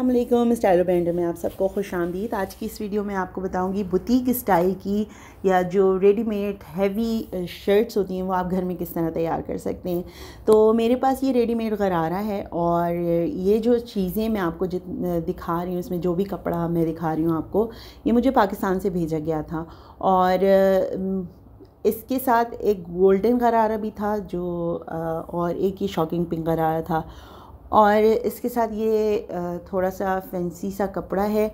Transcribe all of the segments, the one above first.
अस्सलाम वालेकुम, स्टाइलो बैंडर में आप सबको खुशामदीद। आज की इस वीडियो में आपको बताऊंगी बुटीक स्टाइल की या जो रेडीमेड हैवी शर्ट्स होती हैं वो आप घर में किस तरह तैयार कर सकते हैं। तो मेरे पास ये रेडीमेड गरारा है और ये जो चीज़ें मैं आपको दिखा रही हूँ, इसमें जो भी कपड़ा मैं दिखा रही हूँ आपको, ये मुझे पाकिस्तान से भेजा गया था। और इसके साथ एक गोल्डन गरारा भी था जो और एक ये शॉकिंग पिंक गरारा था। और इसके साथ ये थोड़ा सा फैंसी सा कपड़ा है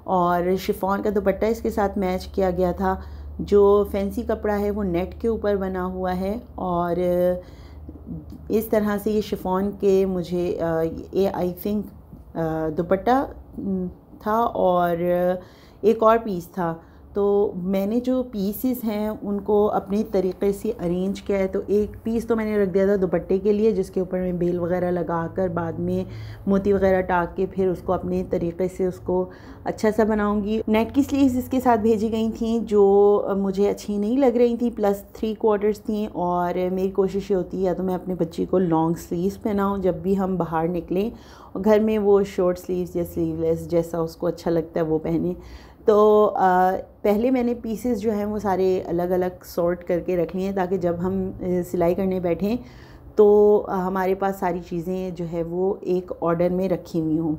और शिफॉन का दुपट्टा इसके साथ मैच किया गया था। जो फैंसी कपड़ा है वो नेट के ऊपर बना हुआ है और इस तरह से ये शिफॉन के मुझे ये आई थिंक दुपट्टा था और एक और पीस था। तो मैंने जो पीसेस हैं उनको अपने तरीक़े से अरेंज किया है। तो एक पीस तो मैंने रख दिया था दुपट्टे के लिए, जिसके ऊपर मैं बेल वगैरह लगाकर बाद में मोती वगैरह टाक के फिर उसको अपने तरीक़े से उसको अच्छा सा बनाऊंगी। नेट की स्लीव्स इसके साथ भेजी गई थी जो मुझे अच्छी नहीं लग रही थी, +3/4 थी। और मेरी कोशिश ये होती है या तो मैं अपने बच्चे को लॉन्ग स्लीव्स पहनाऊँ जब भी हम बाहर निकलें, और घर में वो शॉर्ट स्लीव्स या स्लीवलेस जैसा उसको अच्छा लगता है वो पहने। तो पहले मैंने पीसेस जो हैं वो सारे अलग अलग सॉर्ट करके रख लिए हैं ताकि जब हम सिलाई करने बैठें तो हमारे पास सारी चीज़ें जो है वो एक ऑर्डर में रखी हुई हों।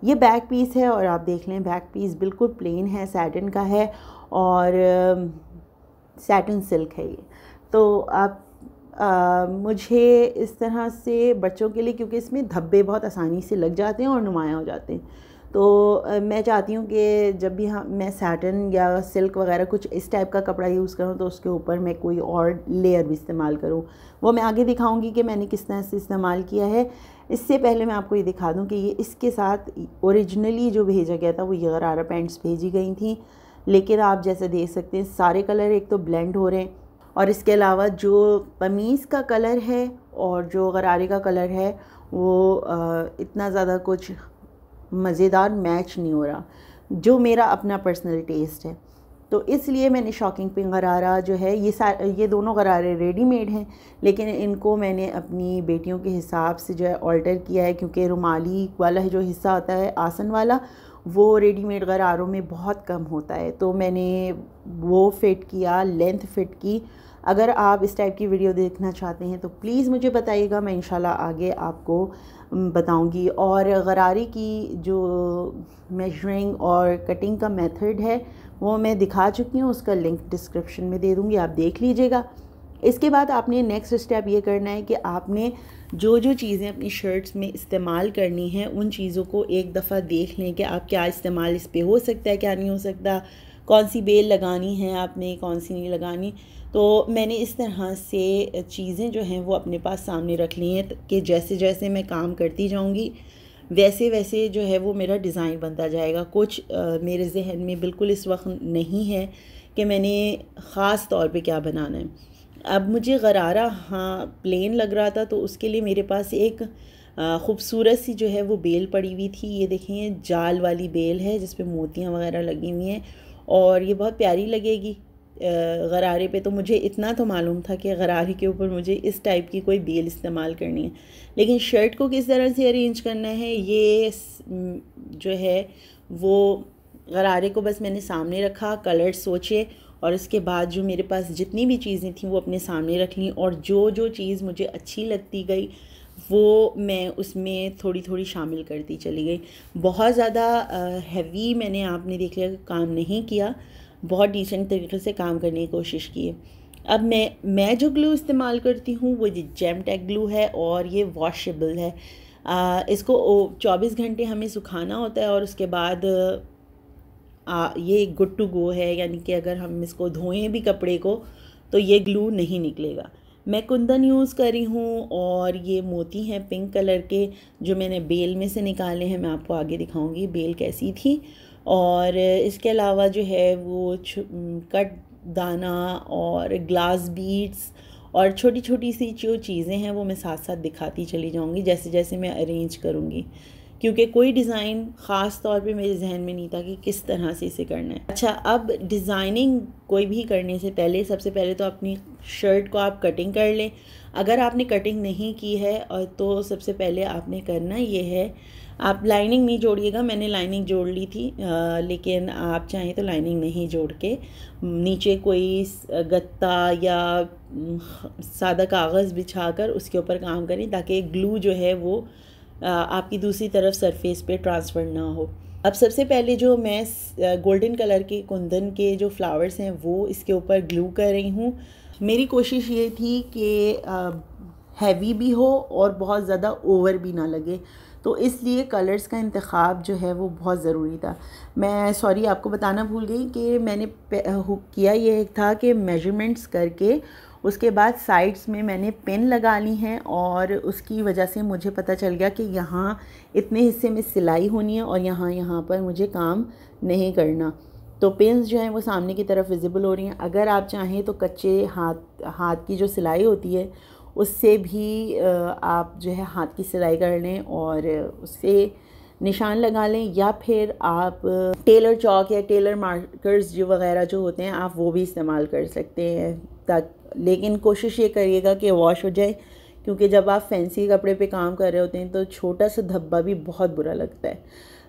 ये बैक पीस है और आप देख लें बैक पीस बिल्कुल प्लेन है, सैटिन का है और सैटिन सिल्क है ये। तो आप मुझे इस तरह से बच्चों के लिए, क्योंकि इसमें धब्बे बहुत आसानी से लग जाते हैं और नुमायाँ हो जाते हैं, तो मैं चाहती हूँ कि जब भी मैं सैटिन या सिल्क वगैरह कुछ इस टाइप का कपड़ा यूज़ करूँ तो उसके ऊपर मैं कोई और लेयर भी इस्तेमाल करूँ। वो मैं आगे दिखाऊंगी कि मैंने किस तरह से इस्तेमाल किया है। इससे पहले मैं आपको ये दिखा दूँ कि ये इसके साथ ओरिजिनली जो भेजा गया था वो ये गरारा पैंट्स भेजी गई थी, लेकिन आप जैसे देख सकते हैं सारे कलर एक तो ब्लेंड हो रहे हैं और इसके अलावा जो कमीज़ का कलर है और जो गरारे का कलर है वो इतना ज़्यादा कुछ मज़ेदार मैच नहीं हो रहा, जो मेरा अपना पर्सनल टेस्ट है। तो इसलिए मैंने शॉकिंग पिंक गरारा जो है ये दोनों गरारे रेडीमेड हैं, लेकिन इनको मैंने अपनी बेटियों के हिसाब से जो है ऑल्टर किया है, क्योंकि रुमाली वाला जो हिस्सा होता है आसन वाला वो रेडीमेड गरारों में बहुत कम होता है। तो मैंने वो फ़िट किया, लेंथ फ़िट की। अगर आप इस टाइप की वीडियो देखना चाहते हैं तो प्लीज़ मुझे बताइएगा, मैं इंशाल्लाह आगे आपको बताऊंगी। और गरारे की जो मेजरिंग और कटिंग का मेथड है वो मैं दिखा चुकी हूँ, उसका लिंक डिस्क्रिप्शन में दे दूँगी, आप देख लीजिएगा। इसके बाद आपने नेक्स्ट स्टेप ये करना है कि आपने जो जो चीज़ें अपनी शर्ट्स में इस्तेमाल करनी हैं उन चीज़ों को एक दफ़ा देख लें कि आप क्या इस्तेमाल इस पर हो सकता है, क्या नहीं हो सकता, कौन सी बेल लगानी है आपने, कौन सी नहीं लगानी। तो मैंने इस तरह से चीज़ें जो हैं वो अपने पास सामने रख ली हैं कि जैसे जैसे मैं काम करती जाऊंगी वैसे वैसे जो है वो मेरा डिज़ाइन बनता जाएगा। कुछ मेरे जहन में बिल्कुल इस वक्त नहीं है कि मैंने ख़ास तौर पे क्या बनाना है। अब मुझे गरारा हाँ प्लेन लग रहा था, तो उसके लिए मेरे पास एक ख़ूबसूरत सी जो है वो बेल पड़ी हुई थी। ये देखें, ये जाल वाली बेल है जिस पे मोतियाँ वगैरह लगी हुई हैं और ये बहुत प्यारी लगेगी गरारे पे। तो मुझे इतना तो मालूम था कि गरारे के ऊपर मुझे इस टाइप की कोई बेल इस्तेमाल करनी है, लेकिन शर्ट को किस तरह से अरेंज करना है ये जो है वो गरारे को बस मैंने सामने रखा, कलर सोचे और इसके बाद जो मेरे पास जितनी भी चीज़ें थी वो अपने सामने रख ली और जो जो चीज़ मुझे अच्छी लगती गई वो मैं उसमें थोड़ी थोड़ी शामिल करती चली गई। बहुत ज़्यादा हैवी मैंने आपने देख लिया काम नहीं किया, बहुत डिसेंट तरीके से काम करने की कोशिश की है। अब मैं जो ग्लू इस्तेमाल करती हूँ वो जेम टेक ग्लू है और ये वॉशेबल है। इसको 24 घंटे हमें सुखाना होता है और उसके बाद ये गुड टू गो है, यानी कि अगर हम इसको धोएं भी कपड़े को तो ये ग्लू नहीं निकलेगा। मैं कुंदन यूज़ कर रही हूँ और ये मोती हैं पिंक कलर के जो मैंने बेल में से निकाले हैं, मैं आपको आगे दिखाऊंगी बेल कैसी थी। और इसके अलावा जो है वो कट दाना और ग्लास बीड्स और छोटी छोटी सी जो चीज़ें हैं वो मैं साथ साथ दिखाती चली जाऊंगी जैसे जैसे मैं अरेंज करूँगी, क्योंकि कोई डिज़ाइन ख़ास तौर पे मेरे जहन में नहीं था कि किस तरह से इसे करना है। अच्छा, अब डिज़ाइनिंग कोई भी करने से पहले सबसे पहले तो अपनी शर्ट को आप कटिंग कर लें। अगर आपने कटिंग नहीं की है और तो सबसे पहले आपने करना ये है, आप लाइनिंग नहीं जोड़िएगा। मैंने लाइनिंग जोड़ ली थी, लेकिन आप चाहें तो लाइनिंग नहीं जोड़ के नीचे कोई गत्ता या सादा कागज़ बिछाकर उसके ऊपर काम करें, ताकि ग्लू जो है वो आपकी दूसरी तरफ सरफेस पे ट्रांसफ़र ना हो। अब सबसे पहले जो मैं गोल्डन कलर के कुंदन के जो फ्लावर्स हैं वो इसके ऊपर ग्लू कर रही हूँ। मेरी कोशिश ये थी कि हैवी भी हो और बहुत ज़्यादा ओवर भी ना लगे, तो इसलिए कलर्स का इंतखाब जो है वो बहुत ज़रूरी था। मैं सॉरी आपको बताना भूल गई कि मैंने किया ये था कि मेजरमेंट्स करके उसके बाद साइड्स में मैंने पेन लगा ली हैं, और उसकी वजह से मुझे पता चल गया कि यहाँ इतने हिस्से में सिलाई होनी है और यहाँ पर मुझे काम नहीं करना। तो पेन्स जो हैं वो सामने की तरफ विजिबल हो रही हैं। अगर आप चाहें तो कच्चे हाथ की जो सिलाई होती है उससे भी आप जो है हाथ की सिलाई कर लें और उससे निशान लगा लें, या फिर आप टेलर चॉक या टेलर मार्कर्स जो वगैरह जो होते हैं आप वो भी इस्तेमाल कर सकते हैं। लेकिन कोशिश ये करिएगा कि वॉश हो जाए, क्योंकि जब आप फैंसी कपड़े पे काम कर रहे होते हैं तो छोटा सा धब्बा भी बहुत बुरा लगता है।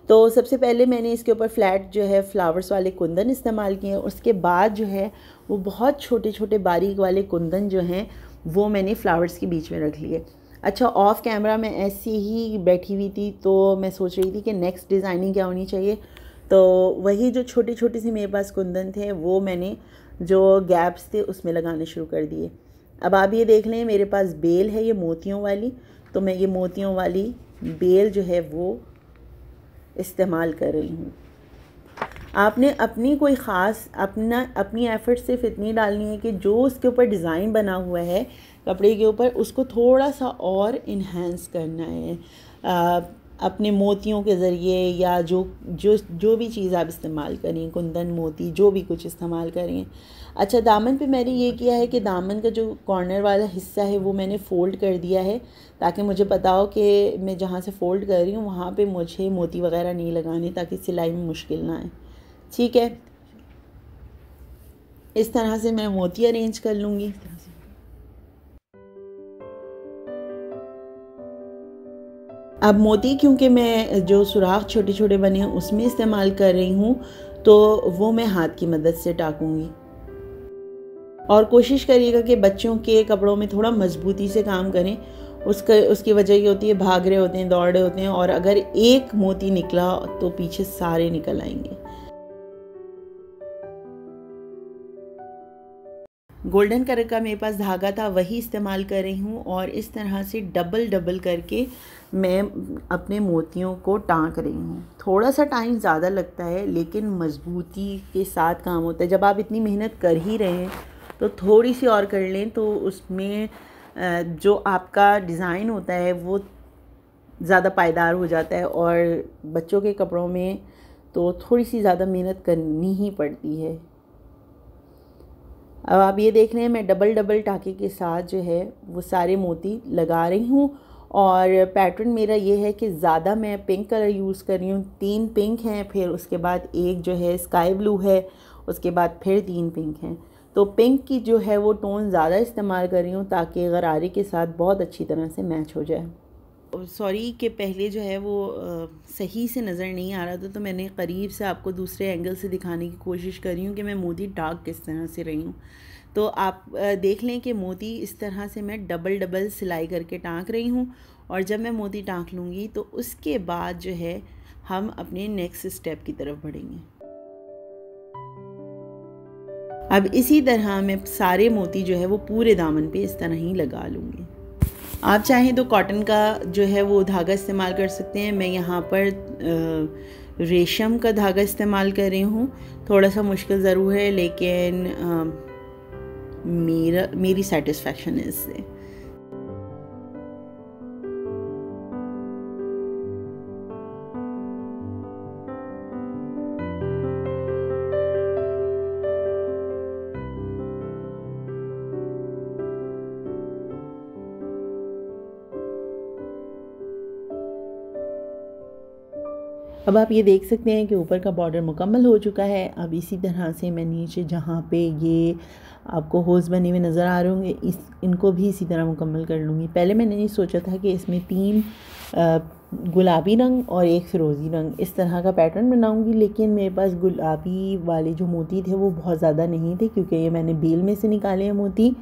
तो सबसे पहले मैंने इसके ऊपर फ्लैट जो है फ्लावर्स वाले कुंदन इस्तेमाल किए, उसके बाद जो है वो बहुत छोटे छोटे बारीक वाले कुंदन जो हैं वो मैंने फ्लावर्स के बीच में रख लिए। अच्छा, ऑफ कैमरा मैं ऐसी ही बैठी हुई थी, तो मैं सोच रही थी कि नेक्स्ट डिज़ाइनिंग क्या होनी चाहिए। तो वही जो छोटे छोटे से मेरे पास कुंदन थे वो मैंने जो गैप्स थे उसमें लगाने शुरू कर दिए। अब आप ये देख लें, मेरे पास बेल है ये मोतियों वाली, तो मैं ये मोतियों वाली बेल जो है वो इस्तेमाल कर रही हूँ। आपने अपनी कोई ख़ास अपनी एफ़र्ट सिर्फ इतनी डालनी है कि जो उसके ऊपर डिज़ाइन बना हुआ है कपड़े के ऊपर उसको थोड़ा सा और इन्हेंस करना है अपने मोतियों के ज़रिए, या जो भी चीज़ आप इस्तेमाल करें, कुंदन मोती जो भी कुछ इस्तेमाल करें। अच्छा, दामन पे मैंने ये किया है कि दामन का जो कॉर्नर वाला हिस्सा है वो मैंने फ़ोल्ड कर दिया है, ताकि मुझे पता हो कि मैं जहाँ से फ़ोल्ड कर रही हूँ वहाँ पे मुझे मोती वगैरह नहीं लगाने, ताकि सिलाई में मुश्किल ना आए। ठीक है, इस तरह से मैं मोती अरेंज कर लूँगी। अब मोती क्योंकि मैं जो सुराख छोटे छोटे बने हैं उसमें इस्तेमाल कर रही हूँ, तो वो मैं हाथ की मदद से टाकूँगी। और कोशिश करिएगा कि बच्चों के कपड़ों में थोड़ा मजबूती से काम करें। उसकी वजह ये होती है भाग रहे होते हैं, दौड़ रहे होते हैं, और अगर एक मोती निकला तो पीछे सारे निकल आएंगे। गोल्डन कलर का मेरे पास धागा था, वही इस्तेमाल कर रही हूँ, और इस तरह से डबल डबल करके मैं अपने मोतियों को टाँक रही हूँ। थोड़ा सा टाइम ज़्यादा लगता है लेकिन मजबूती के साथ काम होता है। जब आप इतनी मेहनत कर ही रहे हैं तो थोड़ी सी और कर लें, तो उसमें जो आपका डिज़ाइन होता है वो ज़्यादा पायदार हो जाता है। और बच्चों के कपड़ों में तो थोड़ी सी ज़्यादा मेहनत करनी ही पड़ती है। अब आप ये देख रहे हैं मैं डबल डबल टाँके के साथ जो है वो सारे मोती लगा रही हूँ। और पैटर्न मेरा ये है कि ज़्यादा मैं पिंक कलर यूज़ कर रही हूँ। 3 पिंक हैं, फिर उसके बाद एक जो है स्काई ब्लू है, उसके बाद फिर 3 पिंक हैं। तो पिंक की जो है वो टोन ज़्यादा इस्तेमाल कर रही हूँ ताकि गरारे के साथ बहुत अच्छी तरह से मैच हो जाए। सॉरी कि पहले जो है वो सही से नज़र नहीं आ रहा था, तो मैंने करीब से आपको दूसरे एंगल से दिखाने की कोशिश कर रही हूँ कि मैं मोती टाँक किस तरह से रही हूँ। तो आप देख लें कि मोती इस तरह से मैं डबल डबल सिलाई करके टाँक रही हूँ। और जब मैं मोती टाँक लूँगी तो उसके बाद जो है हम अपने नेक्स्ट स्टेप की तरफ बढ़ेंगे। अब इसी तरह मैं सारे मोती जो है वो पूरे दामन पे इस तरह ही लगा लूँगी। आप चाहें तो कॉटन का जो है वो धागा इस्तेमाल कर सकते हैं। मैं यहाँ पर रेशम का धागा इस्तेमाल कर रही हूँ। थोड़ा सा मुश्किल ज़रूर है, लेकिन मेरी सेटिस्फेक्शन है इससे। अब आप ये देख सकते हैं कि ऊपर का बॉर्डर मुकम्मल हो चुका है। अब इसी तरह से मैं नीचे जहाँ पे ये आपको होल्स बने हुए नज़र आ रहे होंगे इनको भी इसी तरह मुकम्मल कर लूँगी। पहले मैंने ये सोचा था कि इसमें 3 गुलाबी रंग और 1 फ़िरोज़ी रंग इस तरह का पैटर्न बनाऊंगी, लेकिन मेरे पास गुलाबी वाले जो मोती थे वो बहुत ज़्यादा नहीं थे, क्योंकि ये मैंने बेल में से निकाले हैं मोती।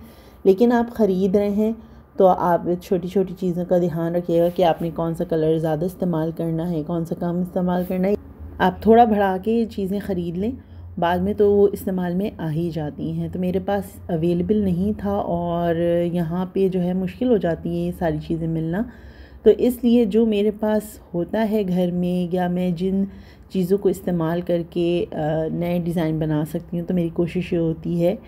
लेकिन आप ख़रीद रहे हैं तो आप छोटी छोटी चीज़ों का ध्यान रखिएगा कि आपने कौन सा कलर ज़्यादा इस्तेमाल करना है, कौन सा कम इस्तेमाल करना है। आप थोड़ा बढ़ा के चीज़ें ख़रीद लें, बाद में तो वो इस्तेमाल में आ ही जाती हैं। तो मेरे पास अवेलेबल नहीं था और यहाँ पे जो है मुश्किल हो जाती है ये सारी चीज़ें मिलना। तो इसलिए जो मेरे पास होता है घर में, या मैं जिन चीज़ों को इस्तेमाल करके नए डिज़ाइन बना सकती हूँ, तो मेरी कोशिश ये होती है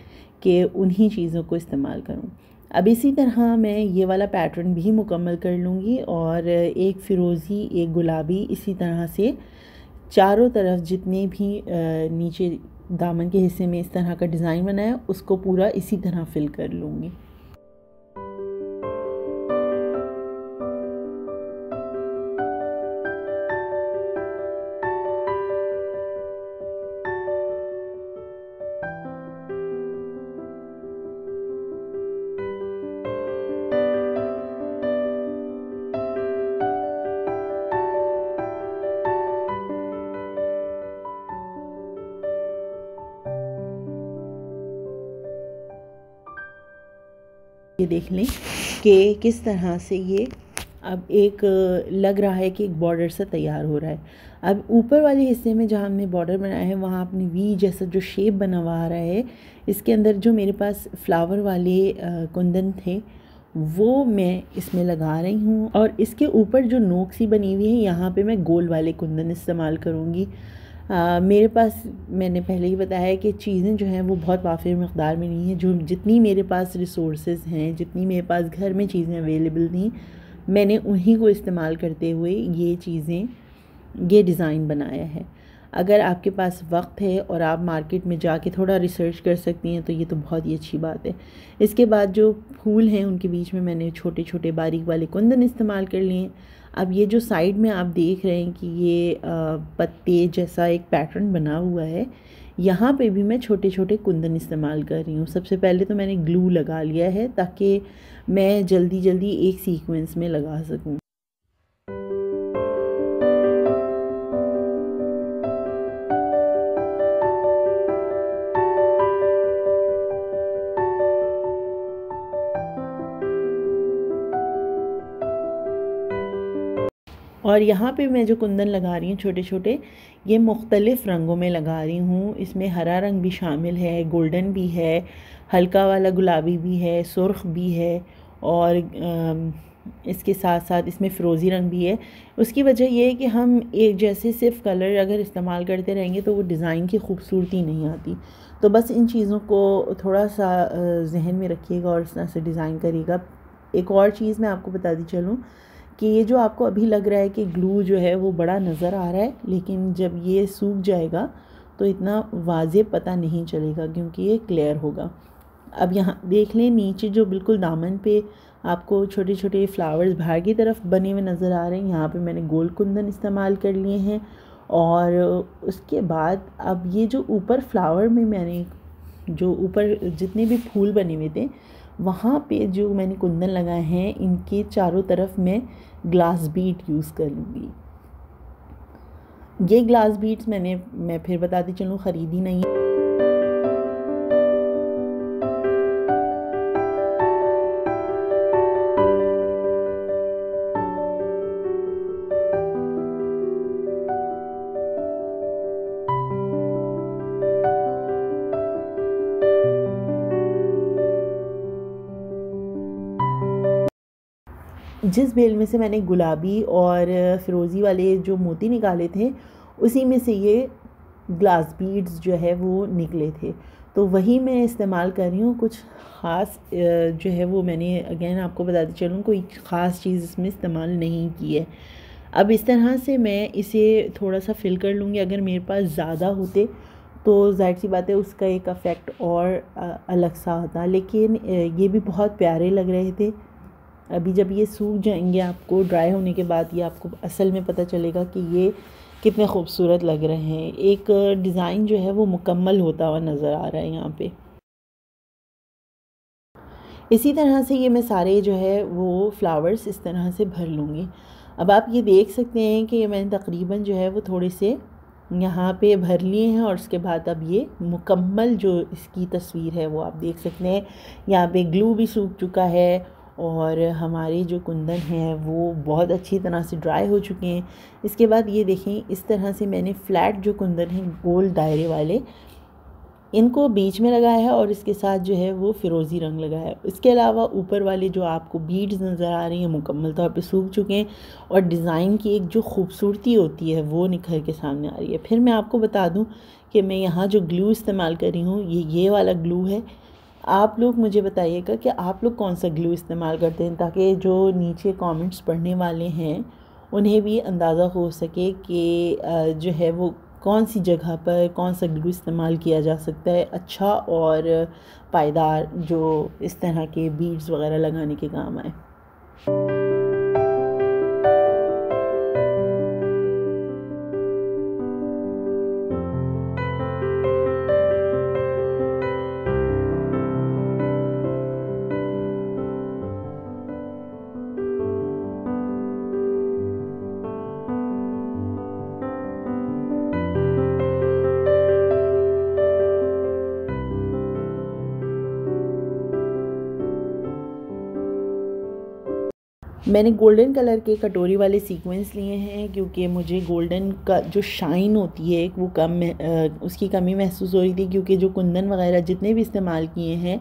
कि उन्हीं चीज़ों को इस्तेमाल करूँ। अब इसी तरह मैं ये वाला पैटर्न भी मुकम्मल कर लूँगी और 1 फ़िरोज़ी 1 गुलाबी इसी तरह से चारों तरफ जितने भी नीचे दामन के हिस्से में इस तरह का डिज़ाइन बनाया उसको पूरा इसी तरह फिल कर लूँगी। ये देख लें कि किस तरह से ये अब एक लग रहा है कि एक बॉर्डर सा तैयार हो रहा है। अब ऊपर वाले हिस्से में जहाँ हमने बॉर्डर बनाया है वहाँ अपनी वी जैसा जो शेप बना हुआ आ रहा है, इसके अंदर जो मेरे पास फ्लावर वाले कुंदन थे वो मैं इसमें लगा रही हूँ। और इसके ऊपर जो नोक सी बनी हुई है यहाँ पे मैं गोल वाले कुंदन इस्तेमाल करूँगी। मेरे पास मैंने पहले ही बताया है कि चीज़ें जो हैं वो बहुत वाफ़िर मक़दार में नहीं है। जो जितनी मेरे पास रिसोर्सेज हैं, जितनी मेरे पास घर में चीज़ें अवेलेबल थी, मैंने उन्हीं को इस्तेमाल करते हुए ये डिज़ाइन बनाया है। अगर आपके पास वक्त है और आप मार्केट में जाके थोड़ा रिसर्च कर सकती हैं तो ये तो बहुत ही अच्छी बात है। इसके बाद जो फूल हैं उनके बीच में मैंने छोटे छोटे बारीक वाले कुंदन इस्तेमाल कर लिए हैं। अब ये जो साइड में आप देख रहे हैं कि ये पत्ते जैसा एक पैटर्न बना हुआ है, यहाँ पे भी मैं छोटे छोटे कुंदन इस्तेमाल कर रही हूँ। सबसे पहले तो मैंने ग्लू लगा लिया है ताकि मैं जल्दी जल्दी एक सीक्वेंस में लगा सकूँ। और यहाँ पे मैं जो कुंदन लगा रही हूँ छोटे छोटे, ये मुख्तलिफ़ रंगों में लगा रही हूँ। इसमें हरा रंग भी शामिल है, गोल्डन भी है, हल्का वाला गुलाबी भी है, सुर्ख भी है और इसके साथ साथ इसमें फ़िरोज़ी रंग भी है। उसकी वजह यह है कि हम एक जैसे सिर्फ कलर अगर इस्तेमाल करते रहेंगे तो वो डिज़ाइन की खूबसूरती नहीं आती। तो बस इन चीज़ों को थोड़ा सा जहन में रखिएगा और इस तरह से डिज़ाइन करिएगा। एक और चीज़ मैं आपको बताती चलूँ कि ये जो आपको अभी लग रहा है कि ग्लू जो है वो बड़ा नज़र आ रहा है, लेकिन जब ये सूख जाएगा तो इतना वाज़े पता नहीं चलेगा क्योंकि ये क्लियर होगा। अब यहाँ देख लें नीचे जो बिल्कुल दामन पे आपको छोटे छोटे फ्लावर्स बाहर की तरफ बने हुए नज़र आ रहे हैं, यहाँ पे मैंने गोल कुंदन इस्तेमाल कर लिए हैं। और उसके बाद अब ये जो ऊपर फ्लावर में मैंने जो ऊपर जितने भी फूल बने हुए थे वहाँ पे जो मैंने कुंदन लगाए हैं इनके चारों तरफ मैं ग्लास बीट यूज़ कर लूँगी। ये ग्लास बीट्स मैं फिर बताती चलूँ ख़रीदी नहीं है। जिस बेल में से मैंने गुलाबी और फ़िरोज़ी वाले जो मोती निकाले थे उसी में से ये ग्लास बीड्स जो है वो निकले थे, तो वही मैं इस्तेमाल कर रही हूँ। कुछ ख़ास जो है वो मैंने अगेन आपको बताती चलूँ कोई ख़ास चीज़ इसमें इस्तेमाल नहीं की है। अब इस तरह से मैं इसे थोड़ा सा फिल कर लूँगी। अगर मेरे पास ज़्यादा होते तो ज़ाहिर सी बात है उसका एक इफ़ेक्ट और अलग सा होता, लेकिन ये भी बहुत प्यारे लग रहे थे। अभी जब ये सूख जाएंगे आपको ड्राई होने के बाद ये आपको असल में पता चलेगा कि ये कितने खूबसूरत लग रहे हैं। एक डिज़ाइन जो है वो मुकम्मल होता हुआ नज़र आ रहा है यहाँ पे। इसी तरह से ये मैं सारे जो है वो फ्लावर्स इस तरह से भर लूँगी। अब आप ये देख सकते हैं कि मैंने तकरीबन जो है वो थोड़े से यहाँ पे भर लिए हैं और उसके बाद अब ये मुकम्मल जो इसकी तस्वीर है वो आप देख सकते हैं। यहाँ पे ग्लू भी सूख चुका है और हमारे जो कुंदन हैं वो बहुत अच्छी तरह से ड्राई हो चुके हैं। इसके बाद ये देखें, इस तरह से मैंने फ्लैट जो कुंदन हैं गोल दायरे वाले, इनको बीच में लगाया है और इसके साथ जो है वो फ़िरोज़ी रंग लगाया है। इसके अलावा ऊपर वाले जो आपको बीड्स नज़र आ रही हैं मुकम्मल तौर पे सूख चुके हैं और डिज़ाइन की एक जो खूबसूरती होती है वो निखर के सामने आ रही है। फिर मैं आपको बता दूं कि मैं यहाँ जो ग्लू इस्तेमाल कर रही हूँ ये वाला ग्लू है। आप लोग मुझे बताइएगा कि आप लोग कौन सा ग्लू इस्तेमाल करते हैं, ताकि जो नीचे कमेंट्स पढ़ने वाले हैं उन्हें भी अंदाज़ा हो सके कि जो है वो कौन सी जगह पर कौन सा ग्लू इस्तेमाल किया जा सकता है अच्छा और पायदार, जो इस तरह के बीड्स वगैरह लगाने के काम आए। मैंने गोल्डन कलर के कटोरी वाले सीक्वेंस लिए हैं क्योंकि मुझे गोल्डन का जो शाइन होती है वो उसकी कमी महसूस हो रही थी, क्योंकि जो कुंदन वगैरह जितने भी इस्तेमाल किए हैं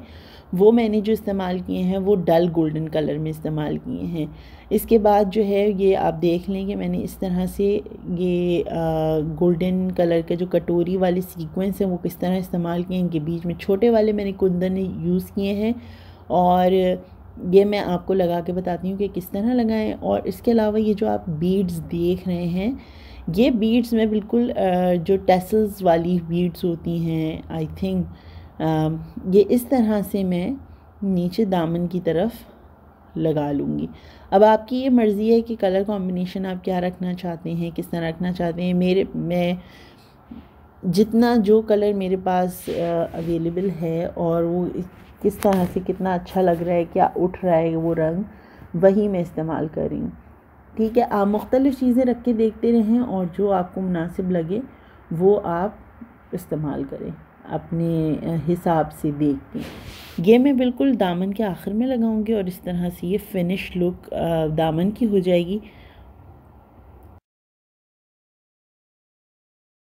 वो मैंने जो इस्तेमाल किए हैं वो डल गोल्डन कलर में इस्तेमाल किए हैं। इसके बाद जो है ये आप देख लें कि मैंने इस तरह से ये गोल्डन कलर के जो कटोरी वाले सीक्वेंस हैं वो किस तरह इस्तेमाल किए हैं। इनके बीच में छोटे वाले मैंने कुंदन यूज़ किए हैं और ये मैं आपको लगा के बताती हूँ कि किस तरह लगाएं। और इसके अलावा ये जो आप बीड्स देख रहे हैं ये बीड्स में बिल्कुल जो टेसल्स वाली बीड्स होती हैं आई थिंक ये इस तरह से मैं नीचे दामन की तरफ लगा लूँगी। अब आपकी ये मर्ज़ी है कि कलर कॉम्बिनेशन आप क्या रखना चाहते हैं, किस तरह रखना चाहते हैं। मैं जितना जो कलर मेरे पास अवेलेबल है और वो किस तरह से कितना अच्छा लग रहा है, क्या उठ रहा है वो रंग, वही मैं इस्तेमाल कर रही हूँ। ठीक है, आप मुख्तलिफ़ चीज़ें रख के देखते रहें और जो आपको मुनासिब लगे वो आप इस्तेमाल करें अपने हिसाब से देख के। ये मैं बिल्कुल दामन के आखिर में लगाऊंगी और इस तरह से ये फिनिश लुक दामन की हो जाएगी।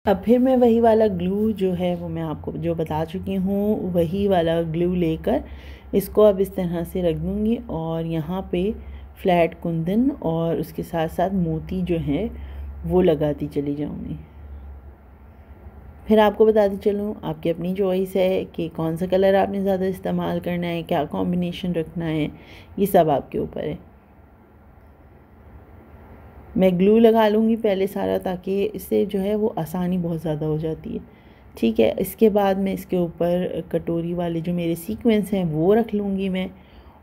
अब फिर मैं वही वाला ग्लू जो है वो मैं आपको जो बता चुकी हूँ वही वाला ग्लू लेकर इसको अब इस तरह से रख दूँगी और यहाँ पे फ्लैट कुंदन और उसके साथ साथ मोती जो है वो लगाती चली जाऊँगी। फिर आपको बताती चलूँ आपकी अपनी चॉइस है कि कौन सा कलर आपने ज़्यादा इस्तेमाल करना है, क्या कॉम्बिनेशन रखना है, ये सब आपके ऊपर है। मैं ग्लू लगा लूँगी पहले सारा, ताकि इससे जो है वो आसानी बहुत ज़्यादा हो जाती है। ठीक है, इसके बाद मैं इसके ऊपर कटोरी वाले जो मेरे सीक्वेंस हैं वो रख लूँगी मैं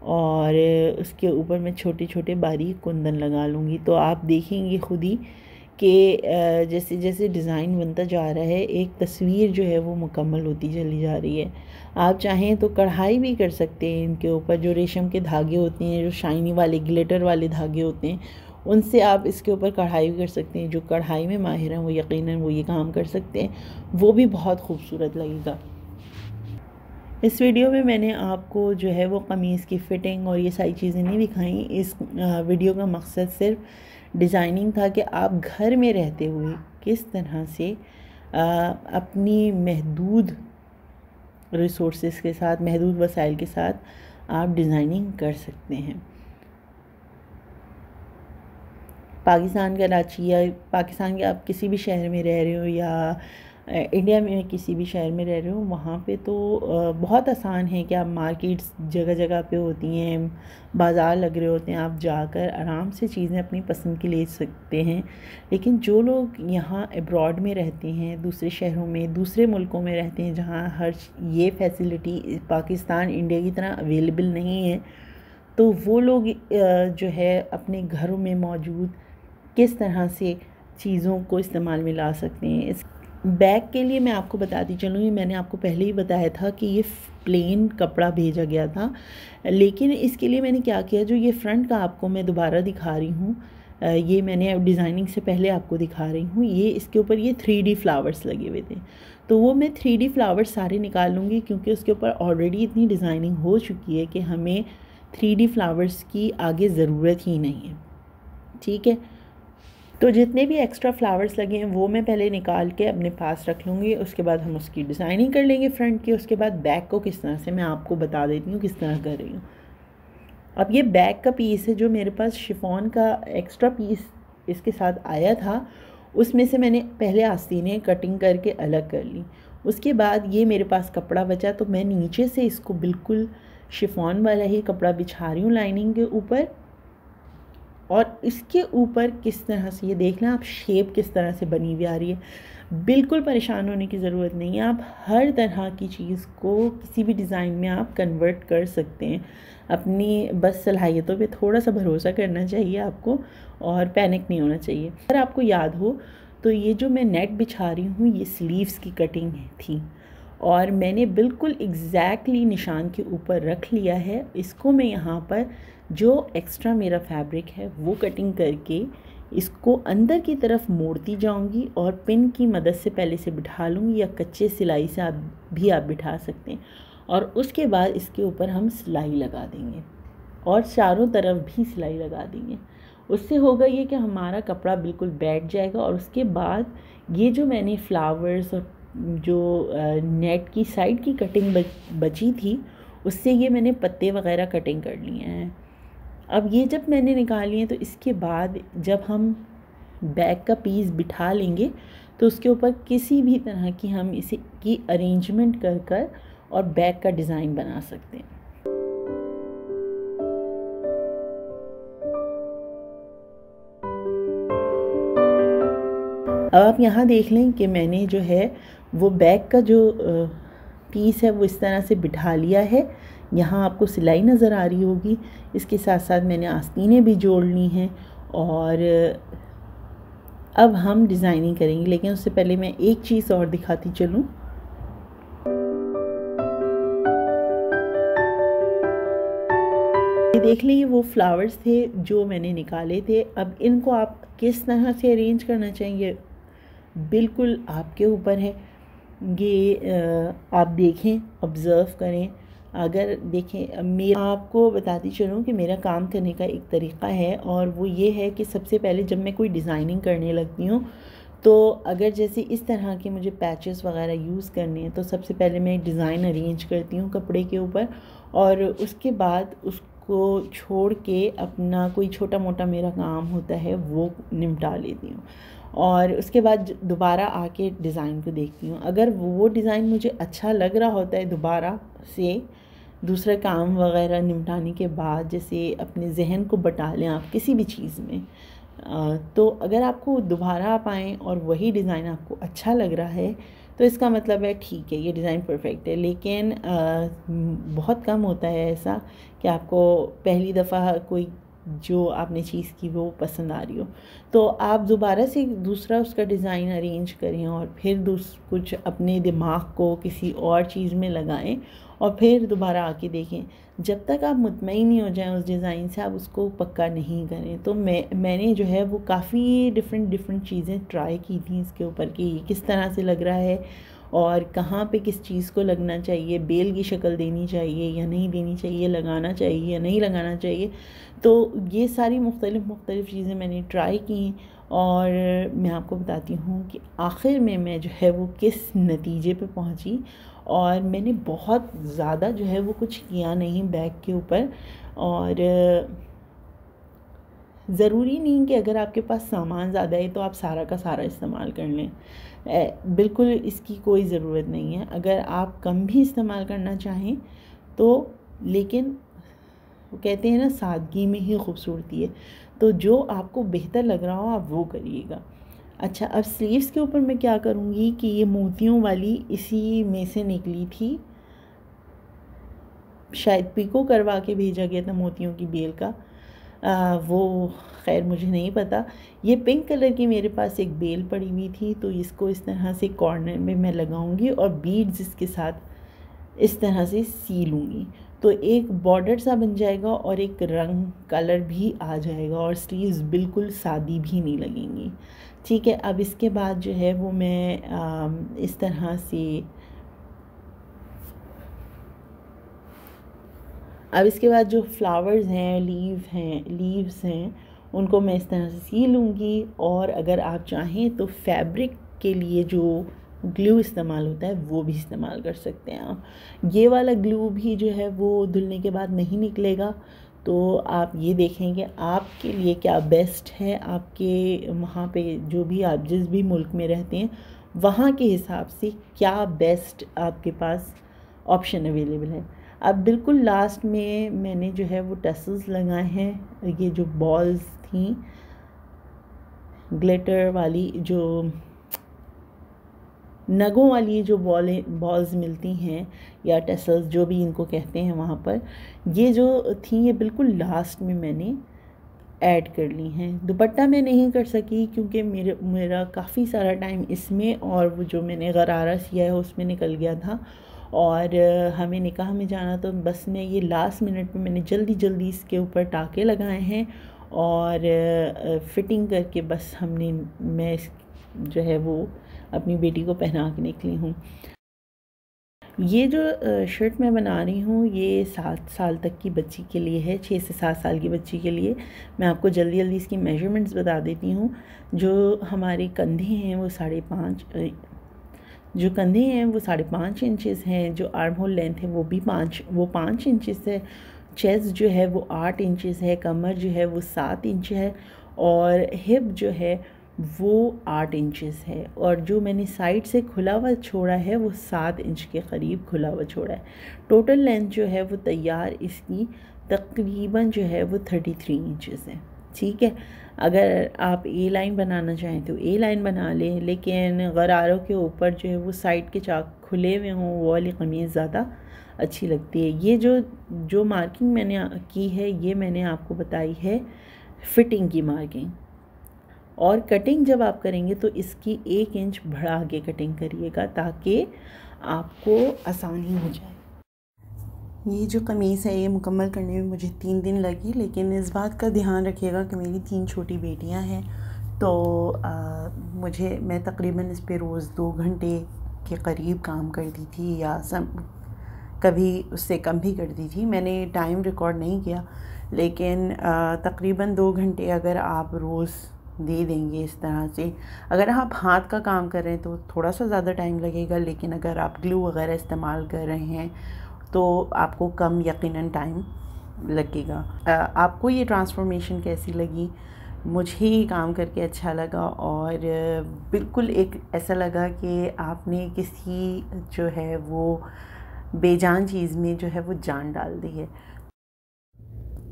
और उसके ऊपर मैं छोटे छोटे बारीक कुंदन लगा लूँगी। तो आप देखेंगे ख़ुद ही कि जैसे जैसे डिज़ाइन बनता जा रहा है एक तस्वीर जो है वो मुकम्मल होती चली जा रही है। आप चाहें तो कढ़ाई भी कर सकते हैं इनके ऊपर, जो रेशम के धागे होते हैं, जो शाइनी वाले ग्लिटर वाले धागे होते हैं, उनसे आप इसके ऊपर कढ़ाई भी कर सकते हैं। जो कढ़ाई में माहिर हैं वो यकीनन वो ये काम कर सकते हैं, वो भी बहुत खूबसूरत लगेगा। इस वीडियो में मैंने आपको जो है वो कमीज़ की फ़िटिंग और ये सारी चीज़ें नहीं दिखाई। इस वीडियो का मकसद सिर्फ डिज़ाइनिंग था कि आप घर में रहते हुए किस तरह से अपनी महदूद रिसोर्सेज के साथ, महदूद वसाइल के साथ आप डिज़ाइनिंग कर सकते हैं। पाकिस्तान कराची या पाकिस्तान के आप किसी भी शहर में रह रहे हो या इंडिया में किसी भी शहर में रह रहे हो, वहाँ पे तो बहुत आसान है कि आप मार्केट्स जगह जगह पे होती हैं, बाज़ार लग रहे होते हैं, आप जाकर आराम से चीज़ें अपनी पसंद की ले सकते हैं। लेकिन जो लोग यहाँ अब्रॉड में रहते हैं, दूसरे शहरों में, दूसरे मुल्कों में रहते हैं जहाँ हर ये फैसिलिटी पाकिस्तान इंडिया की तरह अवेलेबल नहीं है, तो वो लोग जो है अपने घरों में मौजूद किस तरह से चीज़ों को इस्तेमाल में ला सकते हैं। इस बैग के लिए मैं आपको बताती चलूँ, ये मैंने आपको पहले ही बताया था कि ये प्लेन कपड़ा भेजा गया था, लेकिन इसके लिए मैंने क्या किया, जो ये फ्रंट का आपको मैं दोबारा दिखा रही हूँ, ये मैंने डिज़ाइनिंग से पहले आपको दिखा रही हूँ, ये इसके ऊपर ये 3D फ्लावर्स लगे हुए थे, तो वो मैं 3D फ्लावर्स सारे निकाल लूँगी क्योंकि उसके ऊपर ऑलरेडी इतनी डिज़ाइनिंग हो चुकी है कि हमें 3D फ्लावर्स की आगे ज़रूरत ही नहीं है। ठीक है, तो जितने भी एक्स्ट्रा फ्लावर्स लगे हैं वो मैं पहले निकाल के अपने पास रख लूँगी, उसके बाद हम उसकी डिज़ाइनिंग कर लेंगे फ्रंट की। उसके बाद बैक को किस तरह से मैं आपको बता देती हूँ किस तरह कर रही हूँ। अब ये बैक का पीस है, जो मेरे पास शिफॉन का एक्स्ट्रा पीस इसके साथ आया था, उसमें से मैंने पहले आस्तीनें कटिंग करके अलग कर ली। उसके बाद ये मेरे पास कपड़ा बचा, तो मैं नीचे से इसको बिल्कुल शिफॉन वाला ही कपड़ा बिछा रही हूँ लाइनिंग के ऊपर, और इसके ऊपर किस तरह से, ये देख लें आप, शेप किस तरह से बनी हुई आ रही है। बिल्कुल परेशान होने की ज़रूरत नहीं है, आप हर तरह की चीज़ को किसी भी डिज़ाइन में आप कन्वर्ट कर सकते हैं। अपनी बस सलाहियतों पे थोड़ा सा भरोसा करना चाहिए आपको, और पैनिक नहीं होना चाहिए। अगर आपको याद हो तो ये जो मैं नेट बिछा रही हूँ, ये स्लीव्स की कटिंग थी, और मैंने बिल्कुल एग्जैक्टली निशान के ऊपर रख लिया है। इसको मैं यहाँ पर जो एक्स्ट्रा मेरा फैब्रिक है वो कटिंग करके इसको अंदर की तरफ मोड़ती जाऊंगी, और पिन की मदद से पहले से बिठा लूँगी, या कच्चे सिलाई से आप बिठा सकते हैं, और उसके बाद इसके ऊपर हम सिलाई लगा देंगे, और चारों तरफ भी सिलाई लगा देंगे। उससे होगा ये कि हमारा कपड़ा बिल्कुल बैठ जाएगा। और उसके बाद ये जो मैंने फ्लावर्स और जो नेट की साइड की कटिंग बची थी, उससे ये मैंने पत्ते वगैरह कटिंग कर लिए हैं। अब ये जब मैंने निकाली हैं, तो इसके बाद जब हम बैक का पीस बिठा लेंगे तो उसके ऊपर किसी भी तरह की हम इसे की अरेंजमेंट कर और बैक का डिज़ाइन बना सकते हैं। अब आप यहाँ देख लें कि मैंने जो है वो बैक का जो पीस है वो इस तरह से बिठा लिया है। यहाँ आपको सिलाई नज़र आ रही होगी, इसके साथ साथ मैंने आस्तीनें भी जोड़ ली हैं, और अब हम डिज़ाइनिंग करेंगे। लेकिन उससे पहले मैं एक चीज़ और दिखाती चलूँ। ये देख लीजिए वो फ्लावर्स थे जो मैंने निकाले थे। अब इनको आप किस तरह से अरेंज करना चाहिए बिल्कुल आपके ऊपर है। ये आप देखें, ऑब्ज़र्व करें। अगर देखें, मैं आपको बताती चलूँ कि मेरा काम करने का एक तरीक़ा है, और वो ये है कि सबसे पहले जब मैं कोई डिज़ाइनिंग करने लगती हूँ, तो अगर जैसे इस तरह के मुझे पैचेस वगैरह यूज़ करने हैं, तो सबसे पहले मैं एक डिज़ाइन अरेंज करती हूँ कपड़े के ऊपर, और उसके बाद उसको छोड़ के अपना कोई छोटा मोटा मेरा काम होता है वो निपटा लेती हूँ, और उसके बाद दोबारा आके डिज़ाइन को देखती हूँ। अगर वो डिज़ाइन मुझे अच्छा लग रहा होता है, दोबारा से दूसरा काम वगैरह निपटाने के बाद, जैसे अपने जहन को बटा लें आप किसी भी चीज़ में, तो अगर आपको दोबारा आप आएँ और वही डिज़ाइन आपको अच्छा लग रहा है, तो इसका मतलब है ठीक है, ये डिज़ाइन परफेक्ट है। लेकिन बहुत कम होता है ऐसा कि आपको पहली दफ़ा कोई जो आपने चीज़ की वो पसंद आ रही हो, तो आप दोबारा से दूसरा उसका डिज़ाइन अरेंज करें, और फिर कुछ अपने दिमाग को किसी और चीज़ में लगाएं, और फिर दोबारा आके देखें। जब तक आप मुतमईन नहीं हो जाएं उस डिज़ाइन से, आप उसको पक्का नहीं करें। तो मैंने जो है वो काफ़ी डिफरेंट चीज़ें ट्राई की थी इसके ऊपर कि किस तरह से लग रहा है, और कहाँ पे किस चीज़ को लगना चाहिए, बेल की शक्ल देनी चाहिए या नहीं देनी चाहिए, लगाना चाहिए या नहीं लगाना चाहिए। तो ये सारी मुख्तलिफ़ चीज़ें मैंने ट्राई की, और मैं आपको बताती हूँ कि आखिर में मैं जो है वो किस नतीजे पे पहुँची। और मैंने बहुत ज़्यादा जो है वो कुछ किया नहीं बैग के ऊपर, और ज़रूरी नहीं कि अगर आपके पास सामान ज़्यादा है तो आप सारा का सारा इस्तेमाल कर लें, बिल्कुल इसकी कोई ज़रूरत नहीं है। अगर आप कम भी इस्तेमाल करना चाहें तो, लेकिन वो कहते हैं ना सादगी में ही खूबसूरती है, तो जो आपको बेहतर लग रहा हो आप वो करिएगा। अच्छा, अब स्लीव्स के ऊपर मैं क्या करूँगी कि ये मोतियों वाली इसी में से निकली थी, शायद पिको करवा के भेजा गया था मोतियों की बेल का, वो खैर मुझे नहीं पता। ये पिंक कलर की मेरे पास एक बेल पड़ी हुई थी, तो इसको इस तरह से कॉर्नर में मैं लगाऊंगी और बीड्स इसके साथ इस तरह से सी लूँगी, तो एक बॉर्डर सा बन जाएगा और एक रंग कलर भी आ जाएगा और स्लीव्स बिल्कुल सादी भी नहीं लगेंगी। ठीक है, अब इसके बाद जो है वो मैं इस तरह से, अब इसके बाद जो फ्लावर्स हैं, लीव्स हैं, उनको मैं इस तरह से सी लूँगी। और अगर आप चाहें तो फैब्रिक के लिए जो ग्लू इस्तेमाल होता है वो भी इस्तेमाल कर सकते हैं आप। ये वाला ग्लू भी जो है वो धुलने के बाद नहीं निकलेगा, तो आप ये देखें कि आपके लिए क्या बेस्ट है, आपके वहाँ पे जो भी आप जिस भी मुल्क में रहते हैं वहाँ के हिसाब से क्या बेस्ट आपके पास ऑप्शन अवेलेबल है। अब बिल्कुल लास्ट में मैंने जो है वो टसल्स लगाए हैं। ये जो बॉल्स थी ग्लिटर वाली, जो नगों वाली जो बॉल्स मिलती हैं या टसल्स जो भी इनको कहते हैं वहाँ पर, ये जो थी ये बिल्कुल लास्ट में मैंने ऐड कर ली हैं। दुपट्टा मैं नहीं कर सकी क्योंकि मेरा काफ़ी सारा टाइम इसमें और वो जो मैंने गरारा सिया है उसमें निकल गया था और हमें निकाह में जाना, तो बस मैं ये लास्ट मिनट में मैंने जल्दी इसके ऊपर टाके लगाए हैं और फिटिंग करके बस मैं जो है वो अपनी बेटी को पहना के निकली हूँ। ये जो शर्ट मैं बना रही हूँ ये 7 साल तक की बच्ची के लिए है, 6 से 7 साल की बच्ची के लिए। मैं आपको जल्दी इसकी मेजरमेंट्स बता देती हूँ। जो हमारे कंधे हैं वो 5.5 इंचेस हैं। जो आर्म होल लेंथ है वो 5 इंचेस है। चेस्ट जो है वो 8 इंचेस है। कमर जो है वो 7 इंच है और हिप जो है वो 8 इंचेस है। और जो मैंने साइड से खुला हुआ छोड़ा है वो 7 इंच के करीब खुला हुआ छोड़ा है। टोटल लेंथ जो है वो तैयार इसकी तकरीबन जो है वो 33 इंचेस है। ठीक है, अगर आप ए लाइन बनाना चाहें तो ए लाइन बना लें, लेकिन गरारों के ऊपर जो है वो साइड के चाक खुले हुए हों वो वाली कमीज़ ज़्यादा अच्छी लगती है। ये जो मार्किंग मैंने की है ये मैंने आपको बताई है फिटिंग की मार्किंग। और कटिंग जब आप करेंगे तो इसकी 1 इंच बढ़ा के कटिंग करिएगा ताकि आपको आसानी हो जाए। ये जो कमीज़ है ये मुकम्मल करने में मुझे 3 दिन लगी, लेकिन इस बात का ध्यान रखिएगा कि मेरी 3 छोटी बेटियां हैं, तो मैं तकरीबन इस पे रोज़ 2 घंटे के करीब काम करती थी या कभी उससे कम भी करती थी। मैंने टाइम रिकॉर्ड नहीं किया, लेकिन तकरीबन 2 घंटे अगर आप रोज़ दे देंगे इस तरह से। अगर आप हाथ का काम कर रहे हैं तो थोड़ा सा ज़्यादा टाइम लगेगा, लेकिन अगर आप ग्लू वगैरह इस्तेमाल कर रहे हैं तो आपको कम यकीनन टाइम लगेगा। आपको ये ट्रांसफॉर्मेशन कैसी लगी? मुझे ये काम करके अच्छा लगा और बिल्कुल एक ऐसा लगा कि आपने किसी जो है वो बेजान चीज़ में जो है वो जान डाल दी है।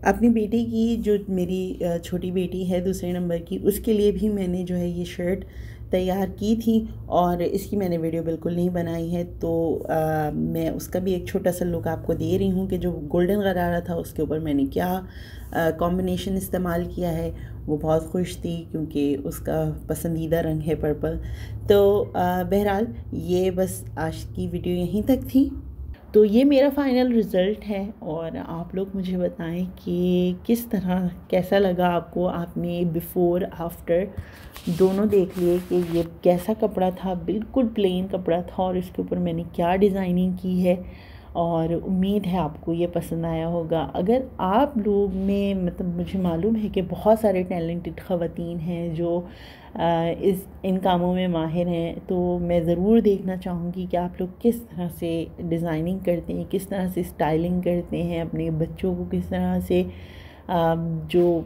अपनी बेटी की, जो मेरी छोटी बेटी है 2 नंबर की, उसके लिए भी मैंने जो है ये शर्ट तैयार की थी और इसकी मैंने वीडियो बिल्कुल नहीं बनाई है, तो मैं उसका भी एक छोटा सा लुक आपको दे रही हूँ कि जो गोल्डन गरारा था उसके ऊपर मैंने क्या कॉम्बिनेशन इस्तेमाल किया है। वो बहुत खुश थी क्योंकि उसका पसंदीदा रंग है पर्पल। तो बहरहाल ये बस आज की वीडियो यहीं तक थी। तो ये मेरा फ़ाइनल रिज़ल्ट है और आप लोग मुझे बताएं कि किस तरह कैसा लगा आपको। आपने बिफ़ोर आफ्टर दोनों देख लिए कि ये कैसा कपड़ा था, बिल्कुल प्लेन कपड़ा था और इसके ऊपर मैंने क्या डिज़ाइनिंग की है, और उम्मीद है आपको ये पसंद आया होगा। अगर आप लोग में मतलब मुझे मालूम है कि बहुत सारे टैलेंटेड ख़वातीन हैं जो इन कामों में माहिर हैं, तो मैं ज़रूर देखना चाहूँगी कि आप लोग किस तरह से डिज़ाइनिंग करते हैं, किस तरह से स्टाइलिंग करते हैं अपने बच्चों को, किस तरह से जो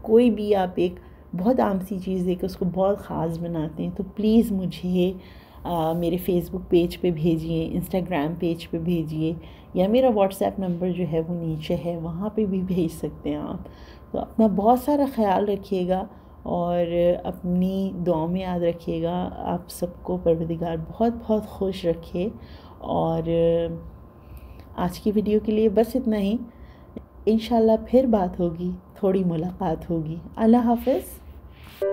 कोई भी आप एक बहुत आम सी चीज़ देकर उसको बहुत ख़ास बनाते हैं। तो प्लीज़ मुझे मेरे फ़ेसबुक पेज पे भेजिए, इंस्टाग्राम पेज पे भेजिए, या मेरा व्हाट्सएप नंबर जो है वो नीचे है, वहाँ पे भी भेज सकते हैं आप। तो अपना बहुत सारा ख्याल रखिएगा और अपनी दुआओं में याद रखिएगा। आप सबको परवरदिगार बहुत बहुत खुश रखे और आज की वीडियो के लिए बस इतना ही। इंशाल्लाह फिर बात होगी, थोड़ी मुलाकात होगी। अल्लाह हाफ़िज़।